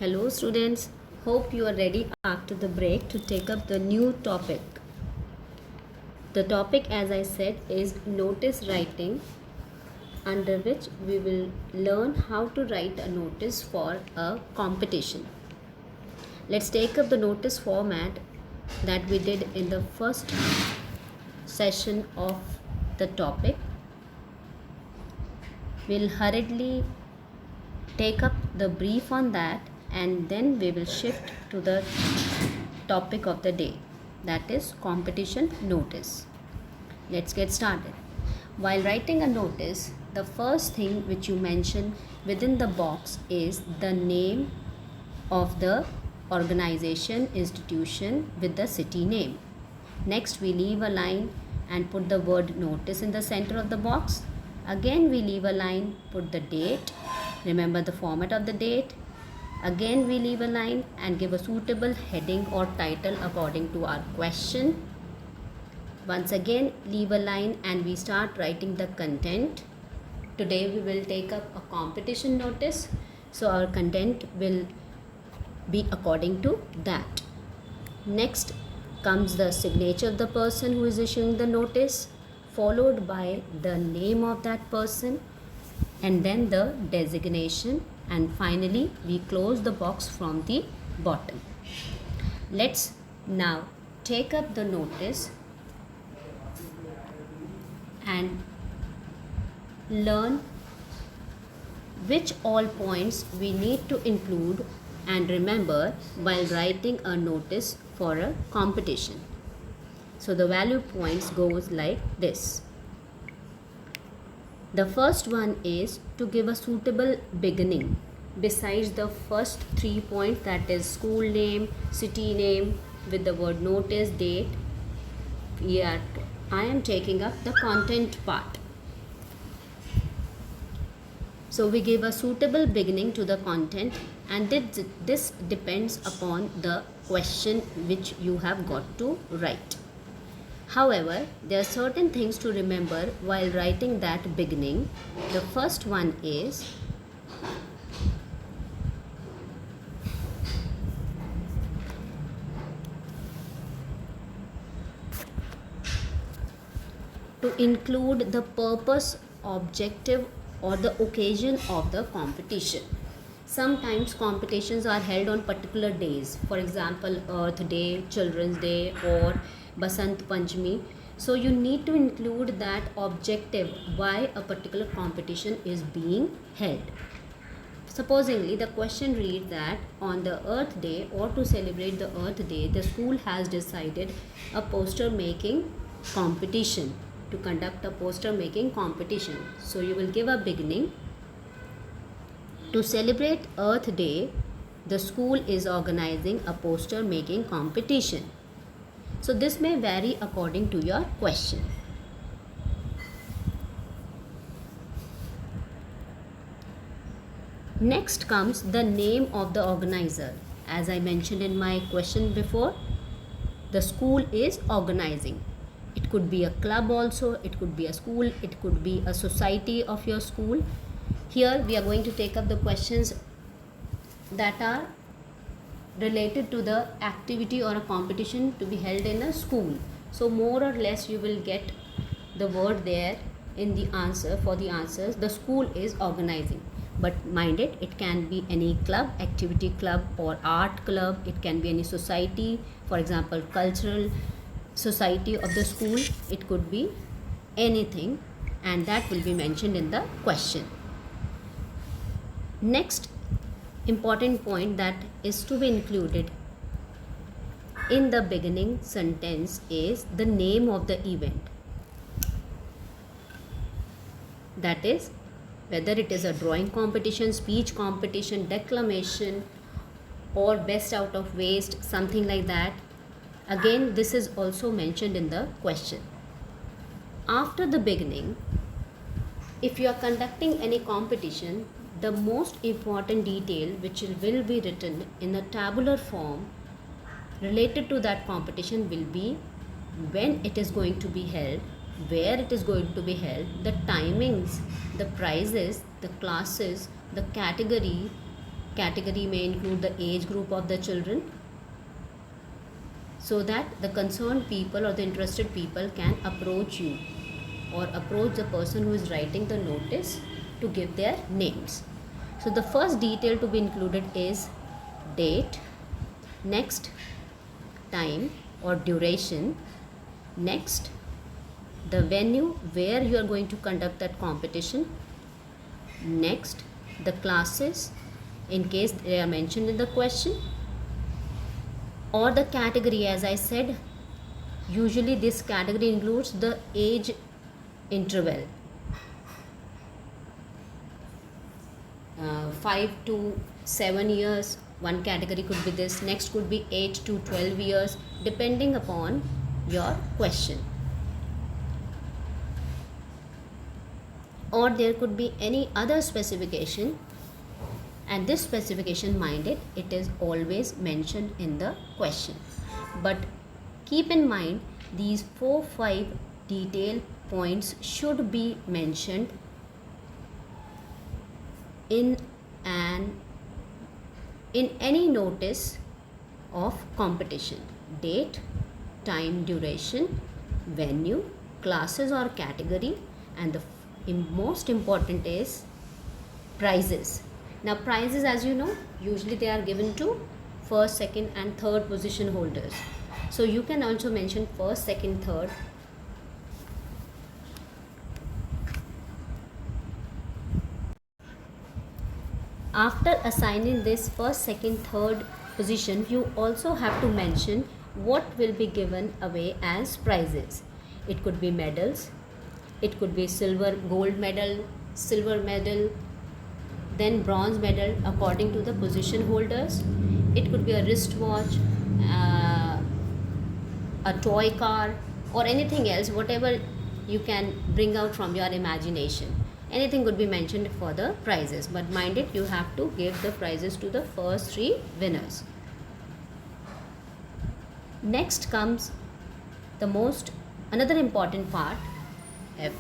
Hello students, hope you are ready after the break to take up the new topic. The topic, as I said, is notice writing, under which we will learn how to write a notice for a competition. Let's take up the notice format that we did in the first session of the topic. We'll hurriedly take up the brief on that and then we will shift to the topic of the day, that is competition notice. Let's get started. While writing a notice, the first thing which you mention within the box is the name of the organization, institution with the city name. Next, we leave a line and put the word notice in the center of the box. Again, we leave a line, put the date. Remember the format of the date. Again, we leave a line and give a suitable heading or title according to our question. Once again, leave a line and we start writing the content. Today, we will take up a competition notice. So, our content will be according to that. Next comes the signature of the person who is issuing the notice, followed by the name of that person and then the designation, and finally we close the box from the bottom. Let's now take up the notice and learn which all points we need to include and remember while writing a notice for a competition. So the value points goes like this. The first one is to give a suitable beginning. Besides the first 3 points, that is school name, city name with the word notice, date, I am taking up the content part. So we give a suitable beginning to the content, and this depends upon the question which you have got to write. However, there are certain things to remember while writing that beginning. The first one is to include the purpose, objective, or the occasion of the competition. Sometimes competitions are held on particular days, for example, Earth Day, Children's Day, or Basant Panchami. So you need to include that objective why a particular competition is being held. Supposingly, the question reads that on the Earth Day or to celebrate the Earth Day, the school has decided a poster making competition, to conduct a poster making competition. So you will give a beginning. To celebrate Earth Day, the school is organizing a poster making competition. So this may vary according to your question. Next comes the name of the organizer. As I mentioned in my question before, the school is organizing. It could be a club also, it could be a school, it could be a society of your school. Here we are going to take up the questions that are related to the activity or a competition to be held in a school. So more or less you will get the word there in the answer. For the answers, the school is organizing. But mind it, it can be any club, activity club or art club. It can be any society, for example, cultural society of the school. It could be anything, and that will be mentioned in the question. Next important point that is to be included in the beginning sentence is the name of the event. That is, whether it is a drawing competition, speech competition, declamation, or best out of waste, something like that. Again, this is also mentioned in the question. After the beginning, if you are conducting any competition, the most important detail which will be written in a tabular form related to that competition will be when it is going to be held, where it is going to be held, the timings, the prizes, the classes, the category, category may include the age group of the children, so that the concerned people or the interested people can approach you or approach the person who is writing the notice to give their names. So the first detail to be included is date, next time or duration, next the venue where you are going to conduct that competition, next the classes in case they are mentioned in the question, or the category. As I said, usually this category includes the age interval, 5 to 7 years. One category could be this, next could be 8 to 12 years, depending upon your question. Or there could be any other specification, and this specification, minded, it is always mentioned in the question. But keep in mind, these 4-5 detail points should be mentioned in any notice of competition: date, time, duration, venue, classes or category, and the most important is prizes. Now prizes, as you know, usually they are given to first, second and third position holders. So you can also mention first, second, third. After assigning this first, second, third position, you also have to mention what will be given away as prizes. It could be medals, it could be gold medal, silver medal, then bronze medal according to the position holders. It could be a wristwatch, a toy car, or anything else, whatever you can bring out from your imagination. Anything could be mentioned for the prizes, but mind it, you have to give the prizes to the first 3 winners. Next comes another important part.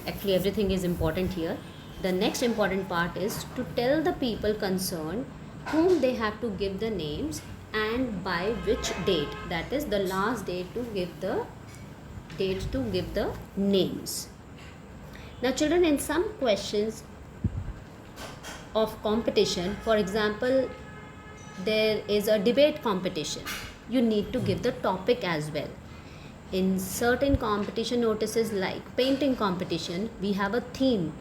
Actually everything is important here. The next important part is to tell the people concerned whom they have to give the names and by which date. That is the last date to give the names. Now children, in some questions of competition, for example, there is a debate competition, you need to give the topic as well. In certain competition notices like painting competition, we have a theme.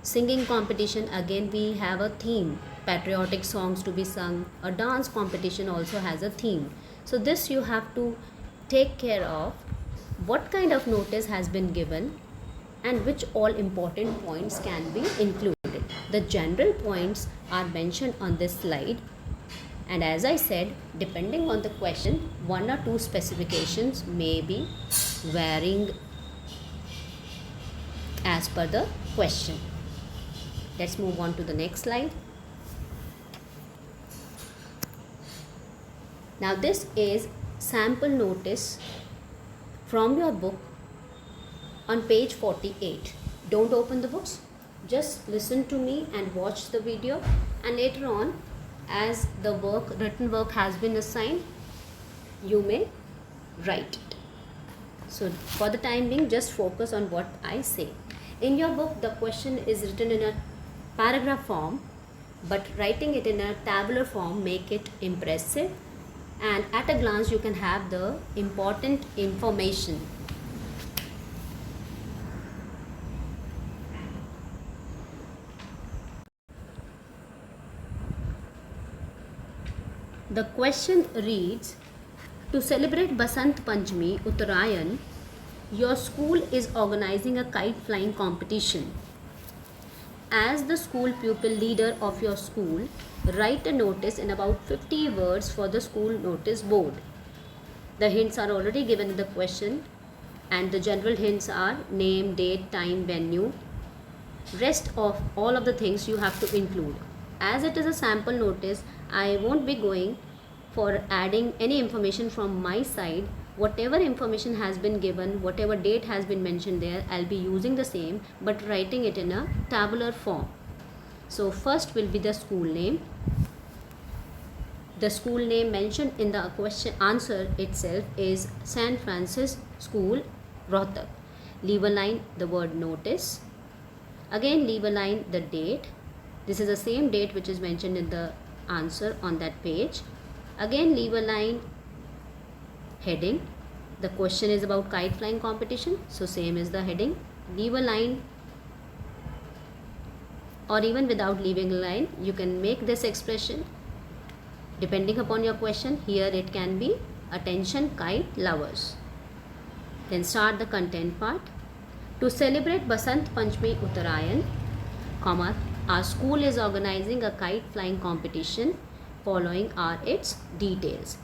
Singing competition, again we have a theme, patriotic songs to be sung. A dance competition also has a theme. So this you have to take care of what kind of notice has been given and which all important points can be included. The general points are mentioned on this slide, and as I said, depending on the question, 1 or 2 specifications may be varying as per the question. Let's move on to the next slide. Now this is sample notice from your book on page 48. Don't open the books, just listen to me and watch the video, and later on, as the written work has been assigned, you may write it. So for the time being, just focus on what I say. In your book, the question is written in a paragraph form, but writing it in a tabular form make it impressive, and at a glance you can have the important information. The question reads, to celebrate Basant Panchami Uttarayan, your school is organizing a kite flying competition. As the school pupil leader of your school, write a notice in about 50 words for the school notice board. The hints are already given in the question, and the general hints are name, date, time, venue. Rest of all of the things you have to include. As it is a sample notice, I won't be going for adding any information from my side. Whatever information has been given, whatever date has been mentioned there, I'll be using the same but writing it in a tabular form. So first will be the school name, The school name mentioned in the question answer itself is St. Francis School, Rohtak. Leave a line the word notice. Again leave a line the date. This is the same date which is mentioned in the answer on that page. Again leave a line heading. The question is about kite flying competition, so same is the heading. Leave a line, or even without leaving a line you can make this expression depending upon your question. Here it can be attention kite lovers. Then start the content part. To celebrate Basant Panchami Uttarayan, comma, our school is organizing a kite flying competition. Following are its details.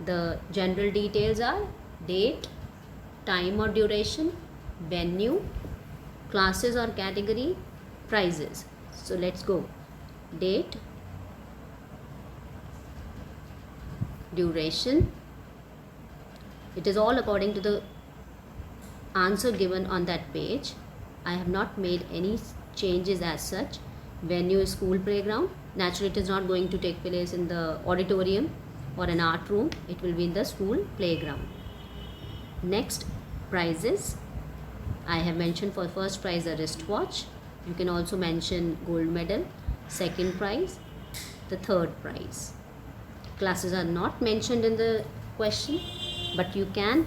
The general details are date, time or duration, venue, classes or category, prizes. So let's go. Date, duration. It is all according to the answer given on that page. I have not made any changes as such. Venue is school playground. Naturally it is not going to take place in the auditorium or an art room. It will be in the school playground. Next, prizes. I have mentioned for first prize a wristwatch. You can also mention gold medal, second prize, the third prize. Classes are not mentioned in the question, but you can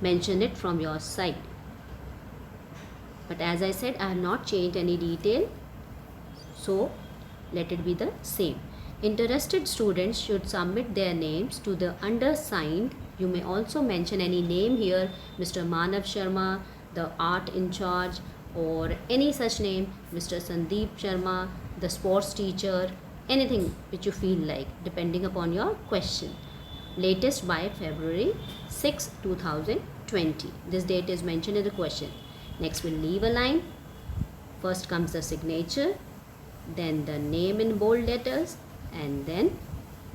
mention it from your side. But as I said, I have not changed any detail, so let it be the same. Interested students should submit their names to the undersigned. You may also mention any name here, Mr. Manav Sharma, the art in charge, or any such name, Mr. Sandeep Sharma, the sports teacher, anything which you feel like depending upon your question. Latest by February 6, 2020. This date is mentioned in the question. Next we'll leave a line. First comes the signature, then the name in bold letters, and then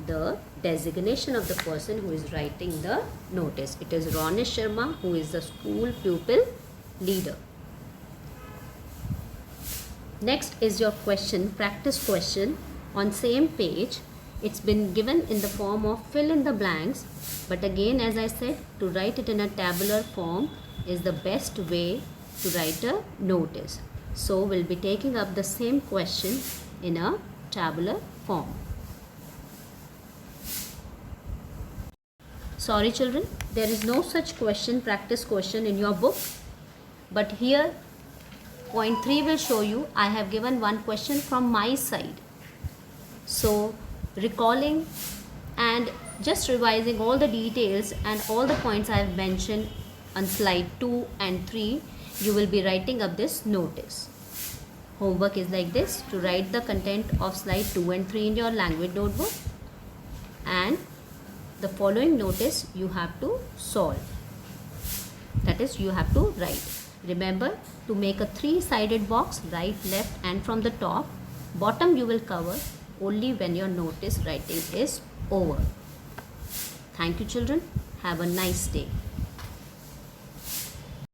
the designation of the person who is writing the notice. It is Ronish Sharma, who is the school pupil leader. Next is your question, practice question on same page. It's been given in the form of fill in the blanks, but again as I said, to write it in a tabular form is the best way to write a notice. So we'll be taking up the same question in a tabular form. Sorry children, there is no such question, practice question in your book, but here point 3 will show you I have given one question from my side. So recalling and just revising all the details and all the points I have mentioned on slide 2 and 3, you will be writing up this notice. Homework is like this: to write the content of slide 2 and 3 in your language notebook, and the following notice you have to solve. That is, you have to write. Remember to make a 3-sided box, right, left and from the top. Bottom you will cover only when your notice writing is over. Thank you children. Have a nice day.